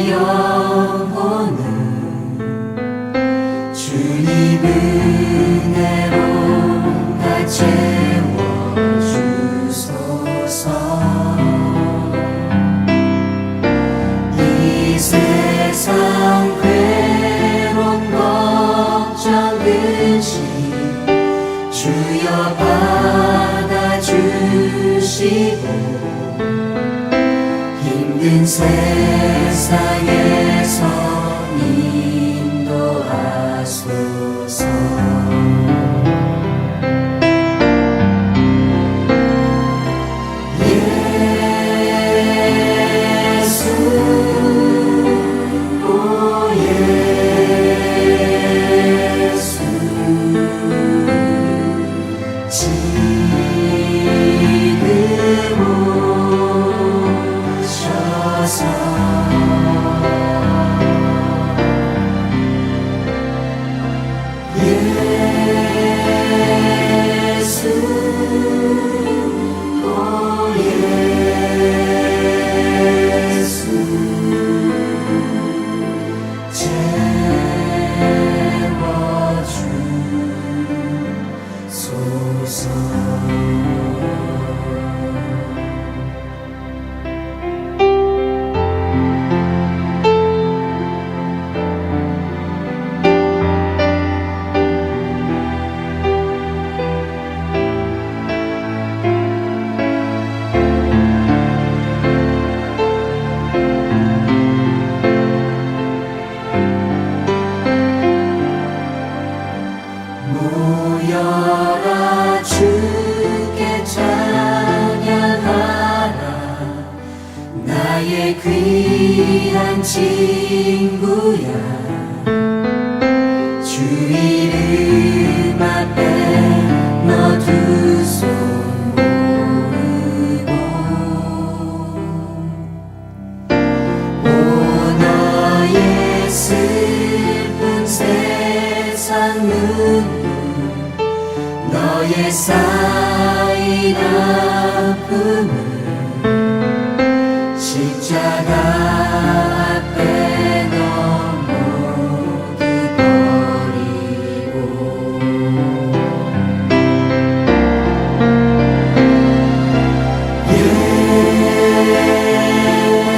영혼을 주님 은혜로 다 채워주소서. 이 세상 괴로움 걱정 근심 주여 받아주시고 힘든 세상에서 인도하소서. 예수, 오 예수, 지금 오셔서 예수, 오 예수, 채워주소서. 모여라 주께 찬양하라. 나의 귀한 친구야. 주 이름 앞에 너 두 손 모으고 오 너의 슬픈 세상 눈물 너의 쌓인 아픔을 십자가 앞에 너 모두 버리고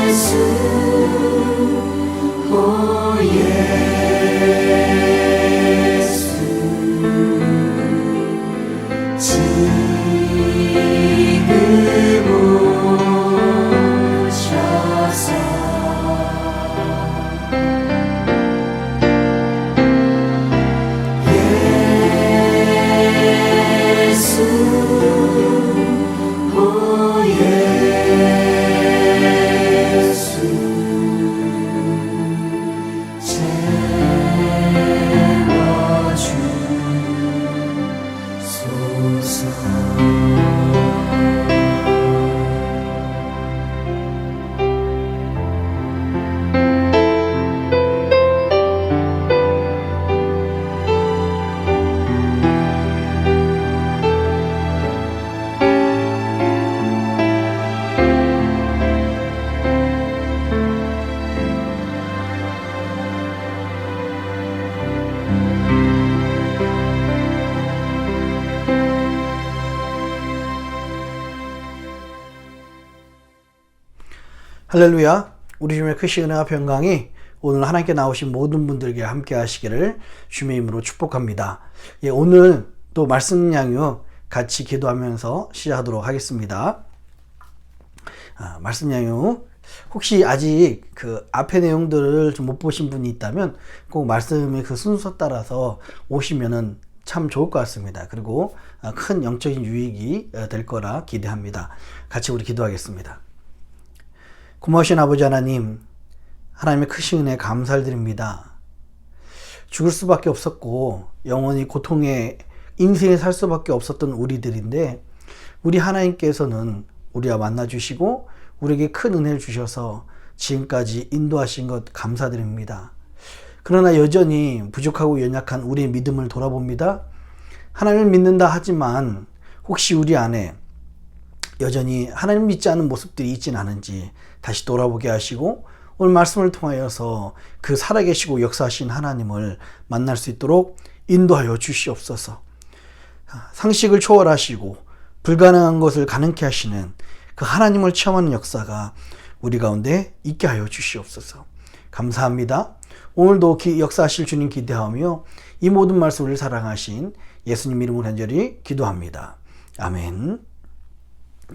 예수, 오 예수, 지금 오셔서 예수, 오 예수, 채워주소서. 할렐루야. 우리 주님의 크신 은혜와 평강이 오늘 하나님께 나오신 모든 분들에게 함께 하시기를 주님의 이름으로 축복합니다. 오늘 또 말씀 낭독 같이 기도하면서 시작하도록 하겠습니다. 말씀 낭독 혹시 아직 그 앞의 내용들을 좀 못 보신 분이 있다면 꼭 말씀의 그 순서 따라서 오시면은 참 좋을 것 같습니다. 그리고 큰 영적인 유익이 될 거라 기대합니다. 같이 우리 기도하겠습니다. 고마우신 아버지 하나님, 하나님의 크신 은혜 감사드립니다. 죽을 수밖에 없었고 영원히 고통의 인생에 살 수밖에 없었던 우리들인데 우리 하나님께서는 우리와 만나주시고 우리에게 큰 은혜를 주셔서 지금까지 인도하신 것 감사드립니다. 그러나 여전히 부족하고 연약한 우리의 믿음을 돌아봅니다. 하나님을 믿는다 하지만 혹시 우리 안에 여전히 하나님 믿지 않은 모습들이 있진 않은지 다시 돌아보게 하시고 오늘 말씀을 통하여서 그 살아계시고 역사하신 하나님을 만날 수 있도록 인도하여 주시옵소서. 상식을 초월하시고 불가능한 것을 가능케 하시는 그 하나님을 체험하는 역사가 우리 가운데 있게 하여 주시옵소서. 감사합니다. 오늘도 역사하실 주님 기대하며 이 모든 말씀을 사랑하신 예수님 이름으로 간절히 기도합니다. 아멘.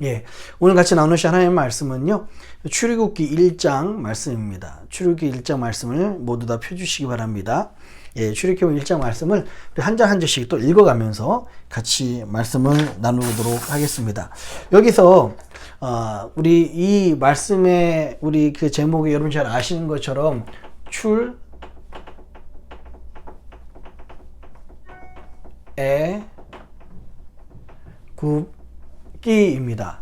예, 오늘 같이 나누실 하나님의 말씀은요, 출애굽기 1장 말씀입니다. 출애굽기 1장 말씀을 모두 다 펴주시기 바랍니다. 예, 출애굽기 1장 말씀을 한 장 한 절씩 또 읽어가면서 같이 말씀을 나누도록 하겠습니다. 여기서 우리 이 말씀의 우리 그 제목이 여러분 잘 아시는 것처럼 출애굽기입니다.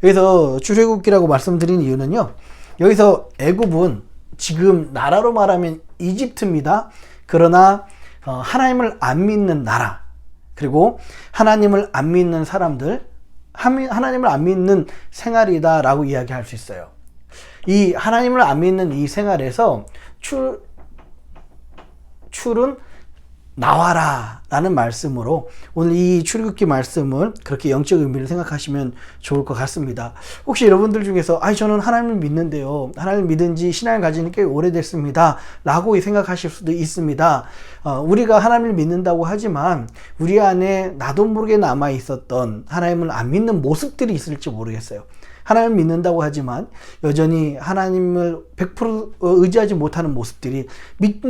여기서 출애굽기라고 말씀드린 이유는요, 여기서 애굽은 지금 나라로 말하면 이집트입니다. 그러나 하나님을 안 믿는 나라, 그리고 하나님을 안 믿는 사람들, 하나님을 안 믿는 생활이다라고 이야기할 수 있어요. 이 하나님을 안 믿는 이 생활에서 출은 나와라 라는 말씀으로 오늘 이 출애굽기 말씀을 그렇게 영적 의미를 생각하시면 좋을 것 같습니다. 혹시 여러분들 중에서 저는 하나님을 믿는데요, 하나님을 믿은 지 신앙을 가진 지 꽤 오래됐습니다 라고 생각하실 수도 있습니다. 우리가 하나님을 믿는다고 하지만 우리 안에 나도 모르게 남아 있었던 하나님을 안 믿는 모습들이 있을지 모르겠어요. 하나님을 믿는다고 하지만 여전히 하나님을 100% 의지하지 못하는 모습들이 믿지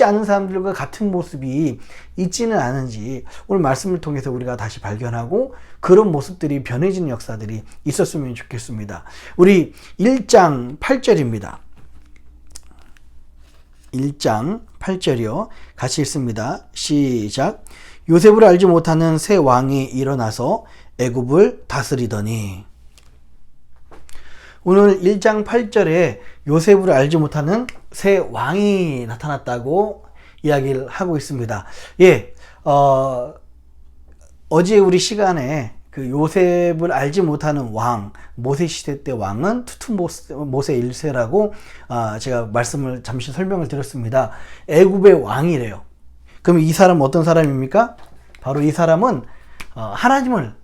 않는 사람들과 같은 모습이 있지는 않은지 오늘 말씀을 통해서 우리가 다시 발견하고 그런 모습들이 변해지는 역사들이 있었으면 좋겠습니다. 우리 1장 8절입니다. 1장 8절이요. 같이 읽습니다. 시작. 요셉을 알지 못하는 새 왕이 일어나서 애굽을 다스리더니. 오늘 1장 8절에 요셉을 알지 못하는 새 왕이 나타났다고 이야기를 하고 있습니다. 예, 어제 우리 시간에 그 요셉을 알지 못하는 왕, 모세 시대 때 왕은 투투모세 1세라고 제가 말씀을 잠시 설명을 드렸습니다. 애굽의 왕이래요. 그럼 이 사람은 어떤 사람입니까? 바로 이 사람은 하나님을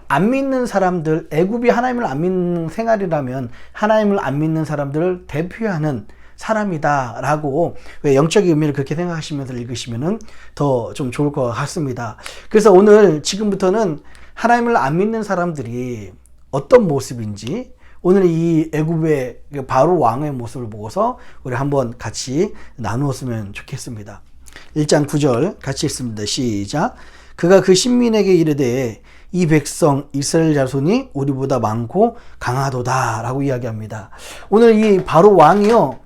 안 믿는 사람들, 애굽이 하나님을 안 믿는 생활이라면 하나님을 안 믿는 사람들을 대표하는 사람이다 라고 영적인 의미를 그렇게 생각하시면서 읽으시면 더 좀 좋을 것 같습니다. 그래서 오늘 지금부터는 하나님을 안 믿는 사람들이 어떤 모습인지 오늘 이 애굽의 바로 왕의 모습을 보고서 우리 한번 같이 나누었으면 좋겠습니다. 1장 9절 같이 읽습니다. 시작. 그가 그 신민에게 이르되 이 백성 이스라엘 자손이 우리보다 많고 강하도다 라고 이야기합니다. 오늘 이 바로 왕이요,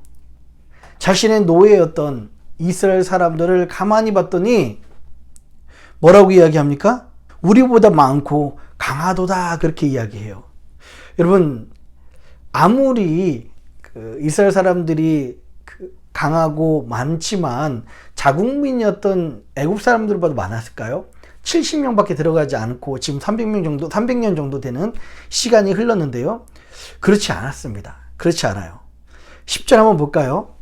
자신의 노예였던 이스라엘 사람들을 가만히 봤더니 뭐라고 이야기합니까? 우리보다 많고 강하도다 그렇게 이야기해요. 여러분, 아무리 이스라엘 사람들이 강하고 많지만 자국민이었던 애굽 사람들보다 많았을까요? 70명밖에 들어가지 않고 지금 300년 정도 되는 시간이 흘렀는데요. 그렇지 않았습니다. 그렇지 않아요. 10절 한번 볼까요?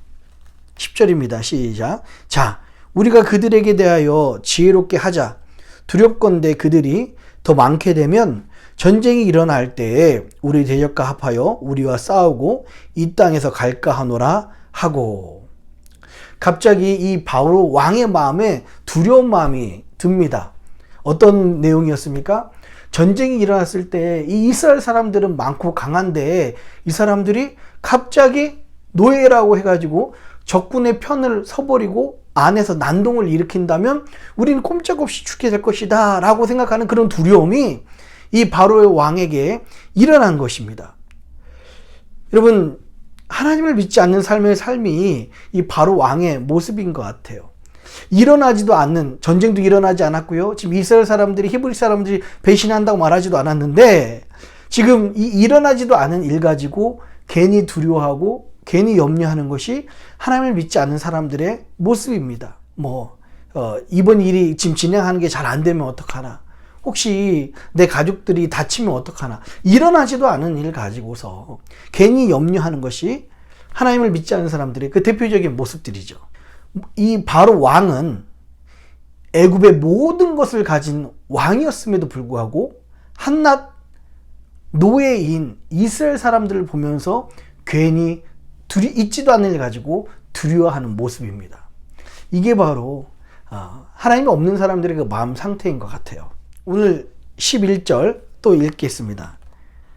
10절입니다. 시작. 자, 우리가 그들에게 대하여 지혜롭게 하자. 두렵건대 그들이 더 많게 되면 전쟁이 일어날 때에 우리 대적과 합하여 우리와 싸우고 이 땅에서 갈까 하노라 하고. 갑자기 이 바로 왕의 마음에 두려운 마음이 듭니다. 어떤 내용이었습니까? 전쟁이 일어났을 때 이 이스라엘 사람들은 많고 강한데 이 사람들이 갑자기 노예라고 해가지고 적군의 편을 서버리고 안에서 난동을 일으킨다면 우리는 꼼짝없이 죽게 될 것이다 라고 생각하는 그런 두려움이 이 바로의 왕에게 일어난 것입니다. 여러분, 하나님을 믿지 않는 삶이 이 바로 왕의 모습인 것 같아요. 일어나지도 않는, 전쟁도 일어나지 않았고요. 지금 이스라엘 사람들이, 히브리 사람들이 배신한다고 말하지도 않았는데 지금 이 일어나지도 않은 일 가지고 괜히 두려워하고 괜히 염려하는 것이 하나님을 믿지 않는 사람들의 모습입니다. 이번 일이 지금 진행하는 게 잘 안 되면 어떡하나, 혹시 내 가족들이 다치면 어떡하나. 일어나지도 않은 일 가지고서 괜히 염려하는 것이 하나님을 믿지 않는 사람들의 그 대표적인 모습들이죠. 이 바로 왕은 애굽의 모든 것을 가진 왕이었음에도 불구하고 한낱 노예인 이스라엘 사람들을 보면서 괜히 있지도 않는 일 가지고 두려워하는 모습입니다. 이게 바로 하나님이 없는 사람들의 그 마음 상태인 것 같아요. 오늘 11절 또 읽겠습니다.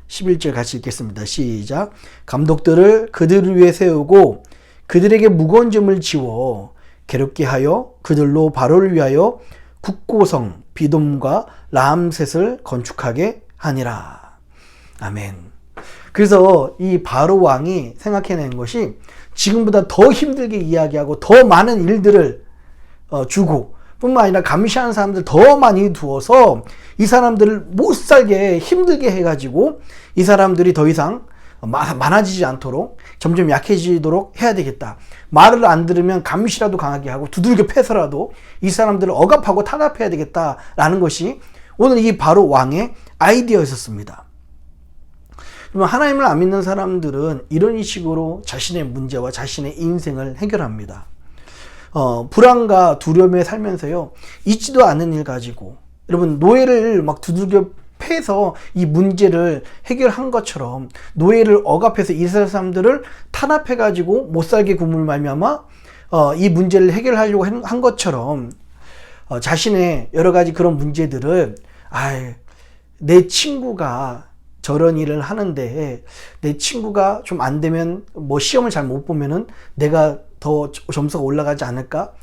11절 같이 읽겠습니다. 시작. 감독들을 그들을 위해 세우고 그들에게 무거운 짐을 지워 괴롭게 하여 그들로 바로를 위하여 국고성 비돔과 라암셋을 건축하게 하니라. 아멘. 그래서 이 바로 왕이 생각해낸 것이 지금보다 더 힘들게 이야기하고 더 많은 일들을 주고 뿐만 아니라 감시하는 사람들 더 많이 두어서 이 사람들을 못 살게 힘들게 해가지고 이 사람들이 더 이상 많아지지 않도록 점점 약해지도록 해야 되겠다. 말을 안 들으면 감시라도 강하게 하고 두들겨 패서라도 이 사람들을 억압하고 탄압해야 되겠다라는 것이 오늘 이 바로 왕의 아이디어였었습니다. 그러면 하나님을 안 믿는 사람들은 이런 식으로 자신의 문제와 자신의 인생을 해결합니다. 불안과 두려움에 살면서요, 있지도 않은 일 가지고, 여러분, 노예를 막 두들겨 패서 이 문제를 해결한 것처럼, 노예를 억압해서 이스라엘 사람들을 탄압해가지고 못 살게 굶을 말미암아 이 문제를 해결하려고 한 것처럼, 자신의 여러 가지 그런 문제들을, 내 친구가 저런 일을 하는데 내 친구가 좀 안 되면 뭐 시험을 잘 못 보면은 내가 더 점수가 올라가지 않을까?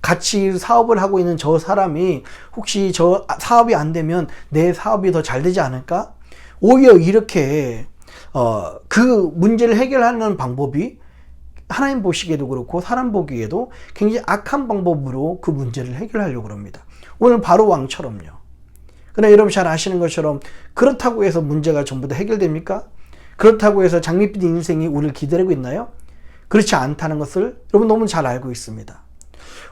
같이 사업을 하고 있는 저 사람이 혹시 저 사업이 안 되면 내 사업이 더 잘 되지 않을까? 오히려 이렇게 그 문제를 해결하는 방법이 하나님 보시기에도 그렇고 사람 보기에도 굉장히 악한 방법으로 그 문제를 해결하려고 합니다. 오늘 바로 왕처럼요. 그러나 여러분 잘 아시는 것처럼 그렇다고 해서 문제가 전부 다 해결됩니까? 그렇다고 해서 장밋빛 인생이 우리를 기다리고 있나요? 그렇지 않다는 것을 여러분 너무 잘 알고 있습니다.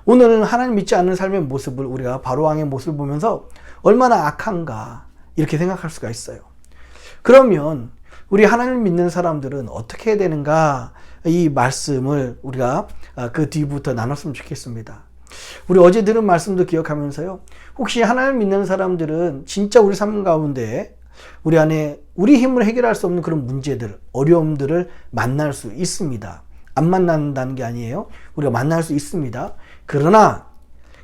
오늘은 하나님 믿지 않는 삶의 모습을 우리가 바로 왕의 모습을 보면서 얼마나 악한가 이렇게 생각할 수가 있어요. 그러면 우리 하나님 믿는 사람들은 어떻게 해야 되는가, 이 말씀을 우리가 그 뒤부터 나눴으면 좋겠습니다. 우리 어제 들은 말씀도 기억하면서요, 혹시 하나님 믿는 사람들은 진짜 우리 삶 가운데 우리 안에 우리 힘으로 해결할 수 없는 그런 문제들, 어려움들을 만날 수 있습니다. 안 만난다는 게 아니에요. 우리가 만날 수 있습니다. 그러나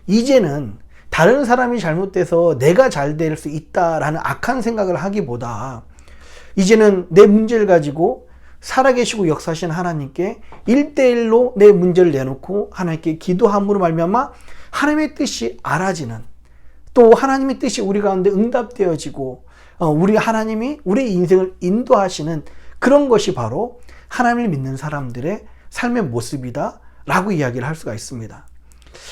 이제는 다른 사람이 잘못돼서 내가 잘 될 수 있다라는 악한 생각을 하기보다 이제는 내 문제를 가지고 살아계시고 역사하신 하나님께 1대1로 내 문제를 내놓고 하나님께 기도함으로 말미암아 하나님의 뜻이 알아지는, 또 하나님의 뜻이 우리 가운데 응답되어지고 우리 하나님이 우리 인생을 인도하시는 그런 것이 바로 하나님을 믿는 사람들의 삶의 모습이다 라고 이야기를 할 수가 있습니다.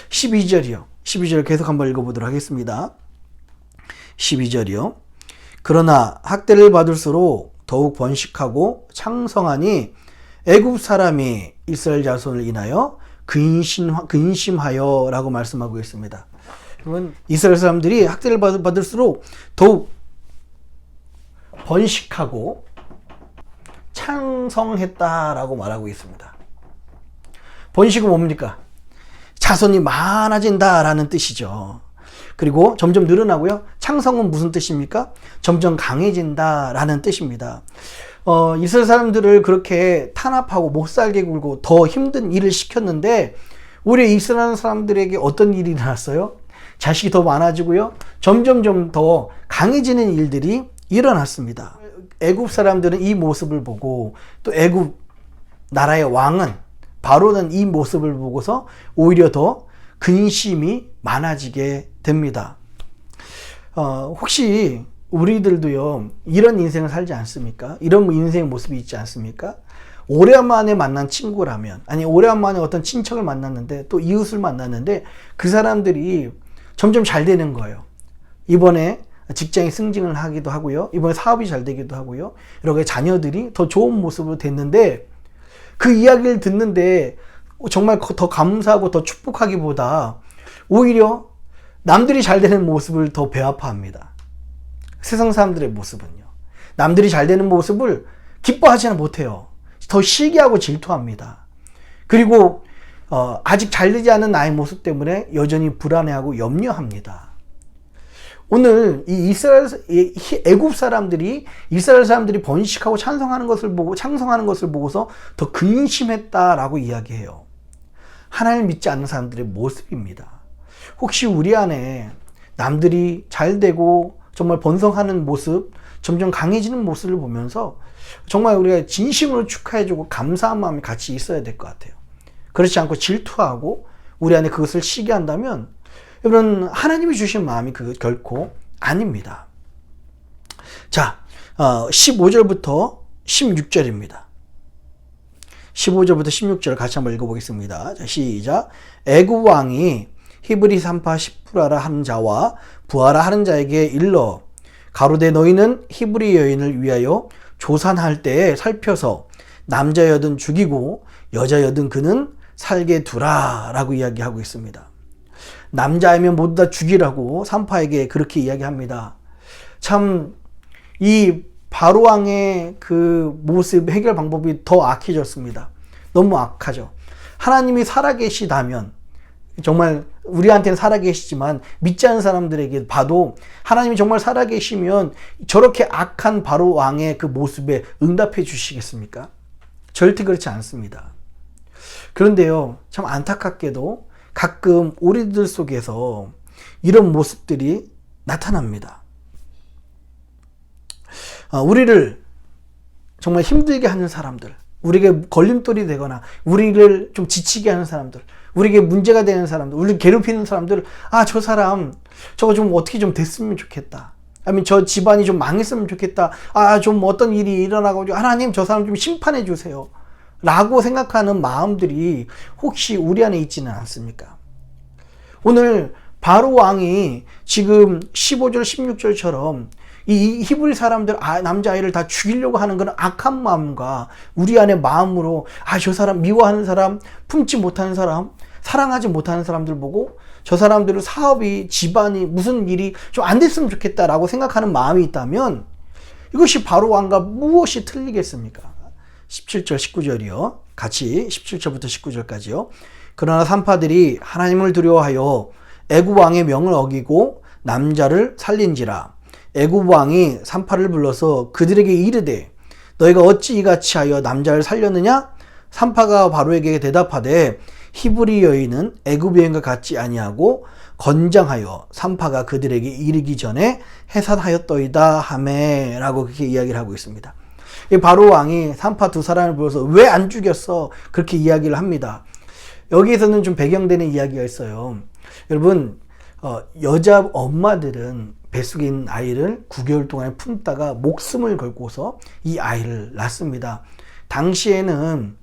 12절이요. 12절 계속 한번 읽어보도록 하겠습니다. 12절이요. 그러나 학대를 받을수록 더욱 번식하고 창성하니 애굽 사람이 이스라엘 자손을 인하여 근심하여 라고 말씀하고 있습니다. 그러면 이스라엘 사람들이 학대를 받을수록 더욱 번식하고 창성했다라고 말하고 있습니다. 번식은 뭡니까? 자손이 많아진다라는 뜻이죠. 그리고 점점 늘어나고요. 창성은 무슨 뜻입니까? 점점 강해진다라는 뜻입니다. 이스라엘 사람들을 그렇게 탄압하고 못살게 굴고 더 힘든 일을 시켰는데 우리 이스라엘 사람들에게 어떤 일이 일어났어요? 자식이 더 많아지고요. 점점점 더 강해지는 일들이 일어났습니다. 애굽 사람들은 이 모습을 보고 또 애굽 나라의 왕은 바로는 이 모습을 보고서 오히려 더 근심이 많아지게 됩니다. 혹시 우리들도요 이런 인생을 살지 않습니까? 이런 인생의 모습이 있지 않습니까? 오랜만에 만난 친구라면, 아니 오랜만에 어떤 친척을 만났는데 또 이웃을 만났는데 그 사람들이 점점 잘 되는 거예요. 이번에 직장에 승진을 하기도 하고요. 이번에 사업이 잘 되기도 하고요. 여러 가지 자녀들이 더 좋은 모습으로 됐는데 그 이야기를 듣는데 정말 더 감사하고 더 축복하기보다 오히려 남들이 잘 되는 모습을 더 배아파합니다. 세상 사람들의 모습은요. 남들이 잘 되는 모습을 기뻐하지는 못해요. 더 시기하고 질투합니다. 그리고 아직 잘 되지 않은 나의 모습 때문에 여전히 불안해하고 염려합니다. 오늘 이 애굽 사람들이 이스라엘 사람들이 번식하고 창성하는 것을 보고서 더 근심했다라고 이야기해요. 하나님을 믿지 않는 사람들의 모습입니다. 혹시 우리 안에 남들이 잘 되고 정말 번성하는 모습, 점점 강해지는 모습을 보면서 정말 우리가 진심으로 축하해주고 감사한 마음이 같이 있어야 될 것 같아요. 그렇지 않고 질투하고 우리 안에 그것을 시기한다면 여러분, 하나님이 주신 마음이 그 결코 아닙니다. 자, 15절부터 16절입니다. 15절부터 16절 같이 한번 읽어보겠습니다. 자, 시작. 애굽 왕이 히브리 산파 시푸라라 하는 자와 부하라 하는 자에게 일러 가로되 너희는 히브리 여인을 위하여 조산할 때에 살펴서 남자여든 죽이고 여자여든 그는 살게 두라 라고 이야기하고 있습니다. 남자이면 모두 다 죽이라고 산파에게 그렇게 이야기합니다. 참 이 바로왕의 그 모습 해결 방법이 더 악해졌습니다. 너무 악하죠. 하나님이 살아계시다면 정말 우리한테는 살아계시지만 믿지 않는 사람들에게 봐도 하나님이 정말 살아계시면 저렇게 악한 바로왕의 그 모습에 응답해 주시겠습니까? 절대 그렇지 않습니다. 그런데요, 참 안타깝게도 가끔 우리들 속에서 이런 모습들이 나타납니다. 우리를 정말 힘들게 하는 사람들, 우리에게 걸림돌이 되거나 우리를 좀 지치게 하는 사람들, 우리에게 문제가 되는 사람들, 우리를 괴롭히는 사람들, 저 사람 저거 좀 어떻게 좀 됐으면 좋겠다. 아니면 저 집안이 좀 망했으면 좋겠다. 좀 어떤 일이 일어나고 하나님 저 사람 좀 심판해 주세요. 라고 생각하는 마음들이 혹시 우리 안에 있지는 않습니까? 오늘 바로 왕이 지금 15절 16절처럼 이 히브리 사람들 남자아이를 다 죽이려고 하는 그런 악한 마음과 우리 안의 마음으로 저 사람 미워하는 사람, 품지 못하는 사람, 사랑하지 못하는 사람들 보고 저 사람들은 사업이 집안이 무슨 일이 좀 안 됐으면 좋겠다라고 생각하는 마음이 있다면 이것이 바로 왕과 무엇이 틀리겠습니까? 17절 19절이요. 같이 17절부터 19절까지요. 그러나 산파들이 하나님을 두려워하여 애굽 왕의 명을 어기고 남자를 살린지라. 애굽 왕이 산파를 불러서 그들에게 이르되 너희가 어찌 이같이 하여 남자를 살렸느냐? 산파가 바로에게 대답하되 히브리 여인은 애굽 여인과 같지 아니하고 건장하여 산파가 그들에게 이르기 전에 해산하였더이다 하매 라고 그렇게 이야기를 하고 있습니다. 바로 왕이 산파 두 사람을 불러서 왜 안 죽였어? 그렇게 이야기를 합니다. 여기에서는 좀 배경되는 이야기가 있어요. 여러분, 여자 엄마들은 뱃속에 있는 아이를 9개월 동안 품다가 목숨을 걸고서 이 아이를 낳습니다. 당시에는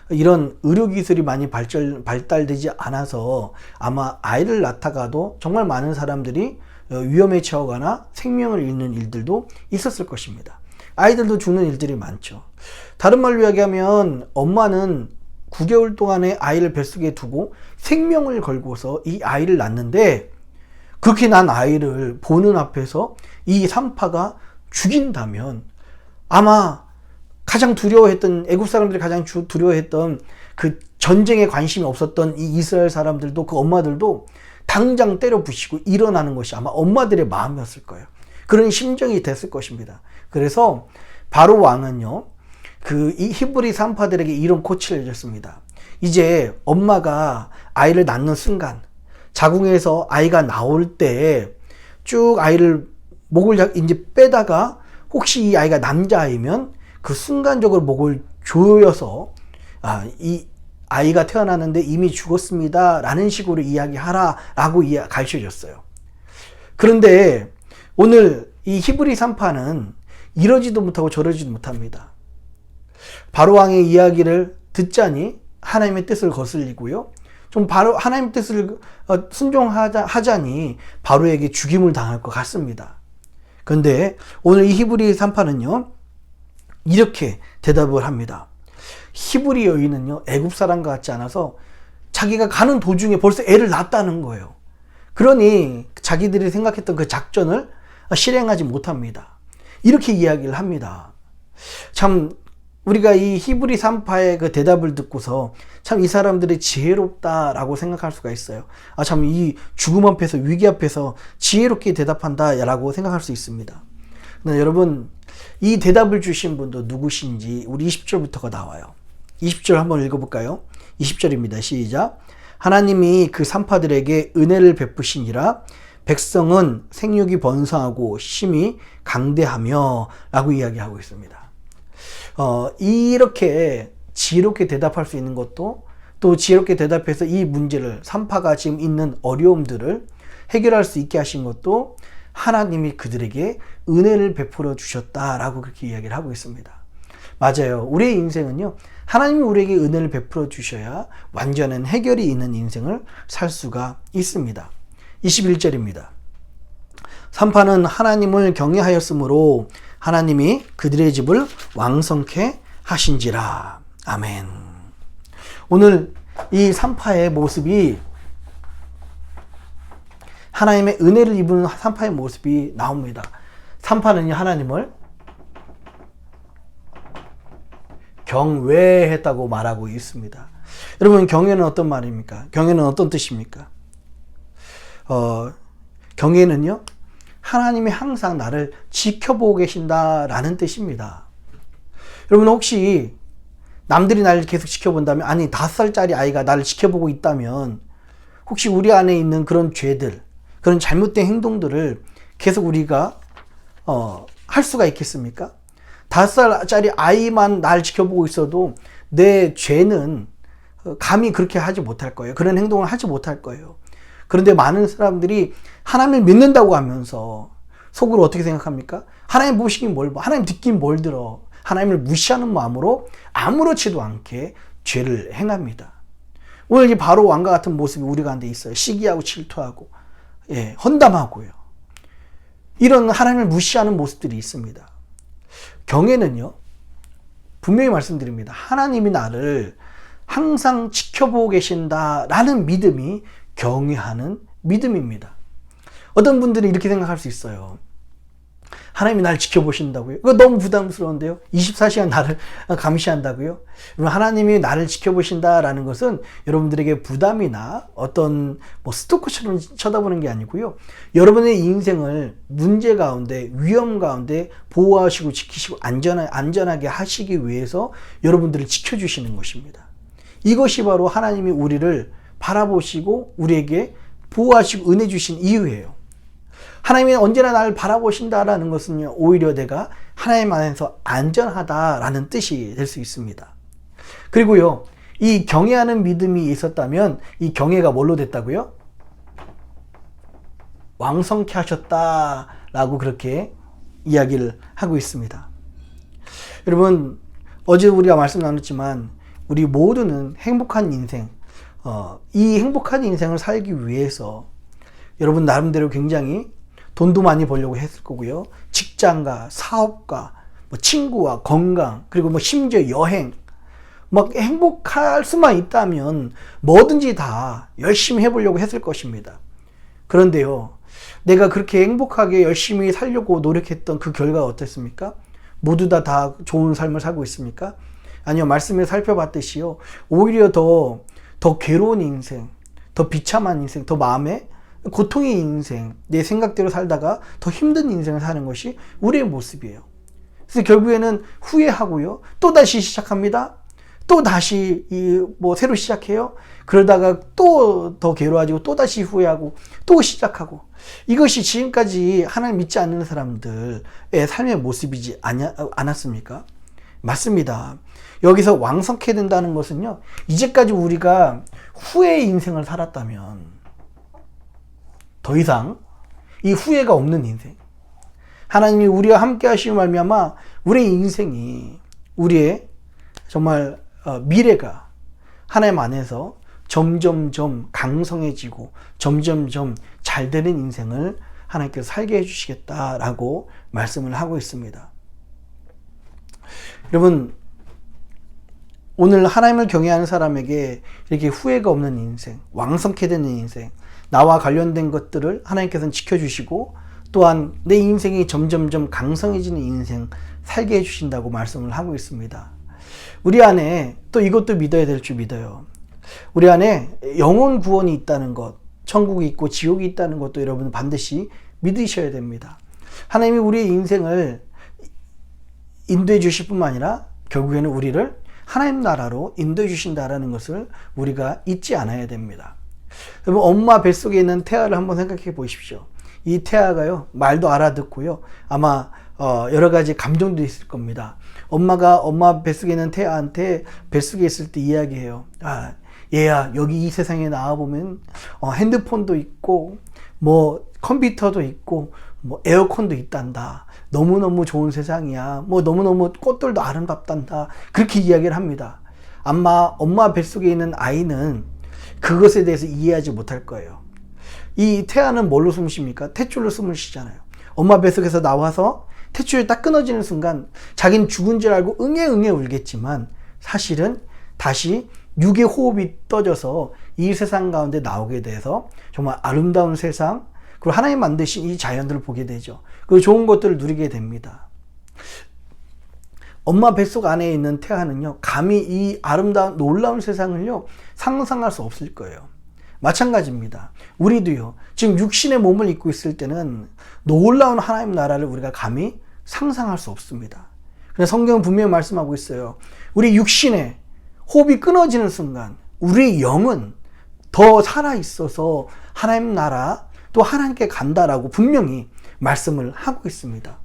이런 의료기술이 많이 발달되지 않아서 아마 아이를 낳다가도 정말 많은 사람들이 위험에 처하거나 생명을 잃는 일들도 있었을 것입니다. 아이들도 죽는 일들이 많죠. 다른 말로 이야기하면 엄마는 9개월 동안의 아이를 뱃속에 두고 생명을 걸고서 이 아이를 낳는데 그렇게 난 아이를 보는 앞에서 이 산파가 죽인다면 아마 가장 두려워했던 애굽 사람들이 가장 두려워했던 그 전쟁에 관심이 없었던 이 이스라엘 사람들도 그 엄마들도 당장 때려 부시고 일어나는 것이 아마 엄마들의 마음이었을 거예요. 그런 심정이 됐을 것입니다. 그래서 바로 왕은요, 이 히브리 산파들에게 이런 코치를 해줬습니다. 이제 엄마가 아이를 낳는 순간, 자궁에서 아이가 나올 때 쭉 아이를 목을 이제 빼다가 혹시 이 아이가 남자아이면 그 순간적으로 목을 조여서 이 아이가 태어났는데 이미 죽었습니다 라는 식으로 이야기하라 라고 가르쳐 줬어요. 그런데 오늘 이 히브리 산파는 이러지도 못하고 저러지도 못합니다. 바로왕의 이야기를 듣자니 하나님의 뜻을 거슬리고요. 좀 바로 하나님의 뜻을 순종하자니 바로에게 죽임을 당할 것 같습니다. 그런데 오늘 이 히브리 산파는요, 이렇게 대답을 합니다. 히브리 여인은요, 애굽 사람과 같지 않아서 자기가 가는 도중에 벌써 애를 낳았다는 거예요. 그러니 자기들이 생각했던 그 작전을 실행하지 못합니다. 이렇게 이야기를 합니다. 참 우리가 이 히브리 산파의 그 대답을 듣고서 참 이 사람들이 지혜롭다라고 생각할 수가 있어요. 참 이 죽음 앞에서, 위기 앞에서 지혜롭게 대답한다라고 생각할 수 있습니다. 근데 여러분, 이 대답을 주신 분도 누구신지 우리 20절부터가 나와요. 20절 한번 읽어볼까요? 20절입니다. 시작. 하나님이 그 산파들에게 은혜를 베푸시니라. 백성은 생육이 번성하고 심히 강대하며 라고 이야기하고 있습니다. 이렇게 지혜롭게 대답할 수 있는 것도, 또 지혜롭게 대답해서 이 문제를, 산파가 지금 있는 어려움들을 해결할 수 있게 하신 것도 하나님이 그들에게 은혜를 베풀어 주셨다라고 그렇게 이야기를 하고 있습니다. 맞아요. 우리의 인생은요, 하나님이 우리에게 은혜를 베풀어 주셔야 완전한 해결이 있는 인생을 살 수가 있습니다. 21절입니다. 산파는 하나님을 경외하였으므로 하나님이 그들의 집을 왕성케 하신지라. 아멘. 오늘 이 산파의 모습이, 하나님의 은혜를 입은 산파의 모습이 나옵니다. 산파는 하나님을 경외했다고 말하고 있습니다. 여러분, 경외는 어떤 말입니까? 경외는 어떤 뜻입니까? 경외는요, 하나님이 항상 나를 지켜보고 계신다라는 뜻입니다. 여러분, 혹시 남들이 나를 계속 지켜본다면, 아니 5살짜리 아이가 나를 지켜보고 있다면, 혹시 우리 안에 있는 그런 죄들, 그런 잘못된 행동들을 계속 우리가 할 수가 있겠습니까? 5살짜리 아이만 날 지켜보고 있어도 내 죄는 감히 그렇게 하지 못할 거예요. 그런 행동을 하지 못할 거예요. 그런데 많은 사람들이 하나님을 믿는다고 하면서 속으로 어떻게 생각합니까? 하나님 보시긴 뭘 봐, 하나님 듣긴 뭘 들어, 하나님을 무시하는 마음으로 아무렇지도 않게 죄를 행합니다. 오늘 이 바로 왕과 같은 모습이 우리 가운데 있어요. 시기하고 질투하고, 헌담하고요. 이런 하나님을 무시하는 모습들이 있습니다. 경외는요, 분명히 말씀드립니다. 하나님이 나를 항상 지켜보고 계신다라는 믿음이 경외하는 믿음입니다. 어떤 분들은 이렇게 생각할 수 있어요. 하나님이 나를 지켜보신다고요? 이거 너무 부담스러운데요? 24시간 나를 감시한다고요? 하나님이 나를 지켜보신다라는 것은 여러분들에게 부담이나 어떤 스토커처럼 쳐다보는 게 아니고요. 여러분의 인생을 문제 가운데, 위험 가운데 보호하시고 지키시고 안전하게 하시기 위해서 여러분들을 지켜주시는 것입니다. 이것이 바로 하나님이 우리를 바라보시고 우리에게 보호하시고 은혜 주신 이유예요. 하나님이 언제나 나를 바라보신다라는 것은요, 오히려 내가 하나님 안에서 안전하다라는 뜻이 될 수 있습니다. 그리고요, 이 경외하는 믿음이 있었다면 이 경외가 뭘로 됐다고요? 왕성케 하셨다라고 그렇게 이야기를 하고 있습니다. 여러분, 어제 우리가 말씀 나눴지만 우리 모두는 행복한 인생, 이 행복한 인생을 살기 위해서 여러분 나름대로 굉장히 돈도 많이 벌려고 했을 거고요. 직장과 사업과 친구와 건강, 그리고 심지어 여행, 행복할 수만 있다면 뭐든지 다 열심히 해보려고 했을 것입니다. 그런데요, 내가 그렇게 행복하게 열심히 살려고 노력했던 그 결과가 어땠습니까? 모두 다 좋은 삶을 살고 있습니까? 아니요, 말씀을 살펴봤듯이요, 오히려 더 괴로운 인생, 더 비참한 인생, 더 마음에 고통의 인생, 내 생각대로 살다가 더 힘든 인생을 사는 것이 우리의 모습이에요. 그래서 결국에는 후회하고요, 또 다시 시작합니다. 또 다시 새로 시작해요. 그러다가 또 더 괴로워지고 또 다시 후회하고 또 시작하고, 이것이 지금까지 하나님 믿지 않는 사람들의 삶의 모습이지 않았습니까? 맞습니다. 여기서 왕성케 된다는 것은요, 이제까지 우리가 후회의 인생을 살았다면 더 이상 이 후회가 없는 인생, 하나님이 우리와 함께 하시며 말미암아 우리의 인생이, 우리의 정말 미래가 하나님 안에서 점점점 강성해지고 점점점 잘 되는 인생을 하나님께서 살게 해주시겠다라고 말씀을 하고 있습니다. 여러분, 오늘 하나님을 경외하는 사람에게 이렇게 후회가 없는 인생, 왕성케 되는 인생, 나와 관련된 것들을 하나님께서는 지켜주시고 또한 내 인생이 점점점 강성해지는 인생 살게 해주신다고 말씀을 하고 있습니다. 우리 안에 또 이것도 믿어야 될 줄 믿어요. 우리 안에 영혼 구원이 있다는 것, 천국이 있고 지옥이 있다는 것도 여러분 반드시 믿으셔야 됩니다. 하나님이 우리의 인생을 인도해 주실 뿐만 아니라 결국에는 우리를 하나님 나라로 인도해 주신다는 것을 우리가 잊지 않아야 됩니다. 여러분, 엄마 뱃속에 있는 태아를 한번 생각해 보십시오. 이 태아가요, 말도 알아듣고요, 아마 여러 가지 감정도 있을 겁니다. 엄마가 엄마 뱃속에 있는 태아한테 뱃속에 있을 때 이야기해요. 아, 얘야, 여기 이 세상에 나와보면 핸드폰도 있고 뭐 컴퓨터도 있고 뭐 에어컨도 있단다. 너무너무 좋은 세상이야. 뭐 너무너무 꽃들도 아름답단다. 그렇게 이야기를 합니다. 아마 엄마 뱃속에 있는 아이는 그것에 대해서 이해하지 못할 거예요. 이 태아는 뭘로 숨 쉽니까? 탯줄로 숨을 쉬잖아요. 엄마 뱃속에서 나와서 탯줄이 딱 끊어지는 순간 자기는 죽은 줄 알고 응애 울겠지만 사실은 다시 육의 호흡이 떠져서 이 세상 가운데 나오게 돼서 정말 아름다운 세상, 그리고 하나님 만드신 이 자연들을 보게 되죠. 그 좋은 것들을 누리게 됩니다. 엄마 뱃속 안에 있는 태아는요, 감히 이 아름다운 놀라운 세상을요 상상할 수 없을 거예요. 마찬가지입니다. 우리도요, 지금 육신의 몸을 입고 있을 때는 놀라운 하나님 나라를 우리가 감히 상상할 수 없습니다. 그래서 성경은 분명히 말씀하고 있어요. 우리 육신의 호흡이 끊어지는 순간 우리의 영은 더 살아있어서 하나님 나라 또 하나님께 간다라고 분명히 말씀을 하고 있습니다.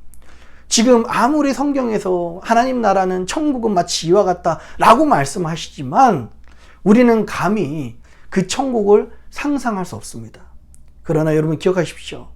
지금 아무리 성경에서 하나님 나라는 천국은 마치 이와 같다라고 말씀하시지만 우리는 감히 그 천국을 상상할 수 없습니다. 그러나 여러분 기억하십시오.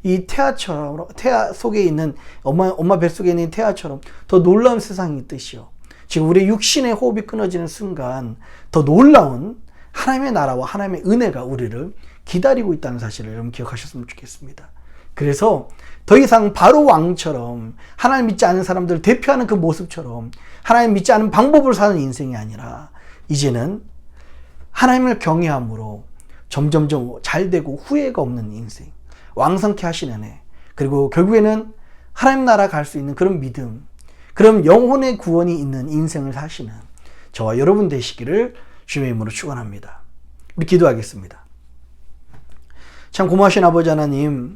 이 태아처럼, 태아 속에 있는 엄마 뱃속에 있는 태아처럼 더 놀라운 세상이 있듯이요, 지금 우리 육신의 호흡이 끊어지는 순간 더 놀라운 하나님의 나라와 하나님의 은혜가 우리를 기다리고 있다는 사실을 여러분 기억하셨으면 좋겠습니다. 그래서 더 이상 바로 왕처럼 하나님 믿지 않는 사람들을 대표하는 그 모습처럼 하나님 믿지 않는 방법을 사는 인생이 아니라 이제는 하나님을 경외함으로 점점점 잘되고 후회가 없는 인생, 왕성케 하시는 애, 그리고 결국에는 하나님 나라 갈 수 있는 그런 믿음, 그럼 영혼의 구원이 있는 인생을 사시는 저와 여러분 되시기를 주님의 이름으로 축원합니다. 우리 기도하겠습니다. 참 고마우신 아버지 하나님,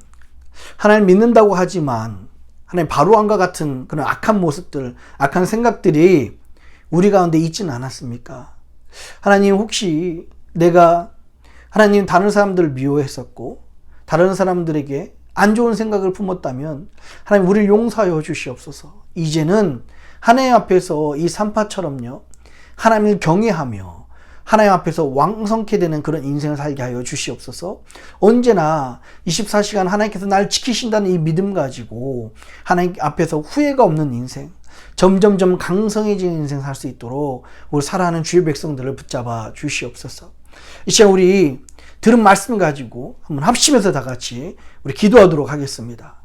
하나님 믿는다고 하지만 하나님 바로왕과 같은 그런 악한 모습들, 악한 생각들이 우리 가운데 있지는 않았습니까? 하나님, 혹시 내가 하나님 다른 사람들을 미워했었고 다른 사람들에게 안 좋은 생각을 품었다면 하나님 우리를 용서하여 주시옵소서. 이제는 하나님 앞에서 이 산파처럼요, 하나님을 경외하며 하나님 앞에서 왕성케 되는 그런 인생을 살게 하여 주시옵소서. 언제나 24시간 하나님께서 날 지키신다는 이 믿음 가지고 하나님 앞에서 후회가 없는 인생, 점점점 강성해지는 인생 살 수 있도록 우리 사랑하는 주의 백성들을 붙잡아 주시옵소서. 이 시간 우리 들은 말씀 가지고 한번 합심해서 다 같이 우리 기도하도록 하겠습니다.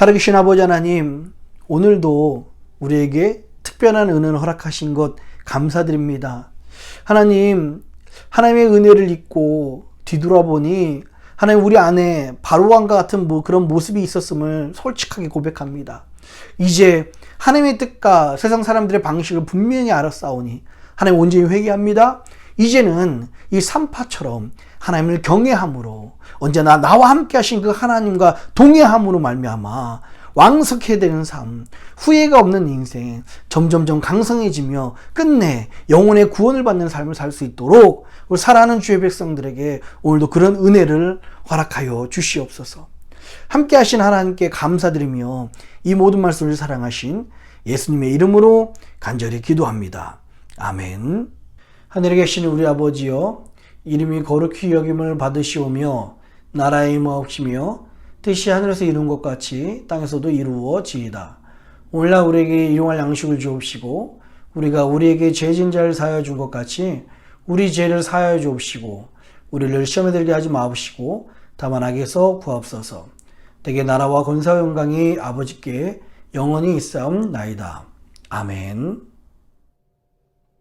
살아계신 아버지 하나님, 오늘도 우리에게 특별한 은혜를 허락하신 것 감사드립니다. 하나님, 하나님의 은혜를 잊고 뒤돌아보니 하나님 우리 안에 바로왕과 같은 그런 모습이 있었음을 솔직하게 고백합니다. 이제 하나님의 뜻과 세상 사람들의 방식을 분명히 알았사오니 하나님 온전히 회개합니다. 이제는 이 산파처럼 하나님을 경외함으로 언제나 나와 함께 하신 그 하나님과 동행함으로 말미암아 왕석해야 되는 삶, 후회가 없는 인생, 점점점 강성해지며 끝내 영혼의 구원을 받는 삶을 살 수 있도록 우리 사랑하는 주의 백성들에게 오늘도 그런 은혜를 허락하여 주시옵소서. 함께 하신 하나님께 감사드리며 이 모든 말씀을 사랑하신 예수님의 이름으로 간절히 기도합니다. 아멘. 하늘에 계신 우리 아버지여, 이름이 거룩히 여김을 받으시오며 나라의 임하옵시며 뜻이 하늘에서 이룬 것 같이 땅에서도 이루어지이다. 오늘날 우리에게 일용할 양식을 주옵시고 우리가 우리에게 죄진 자를 사하여 준 것 같이 우리 죄를 사하여 주옵시고 우리를 시험에 들게 하지 마옵시고 다만 악에서 구하옵소서. 대개 나라와 권세와 영광이 아버지께 영원히 있사옵나이다. 아멘.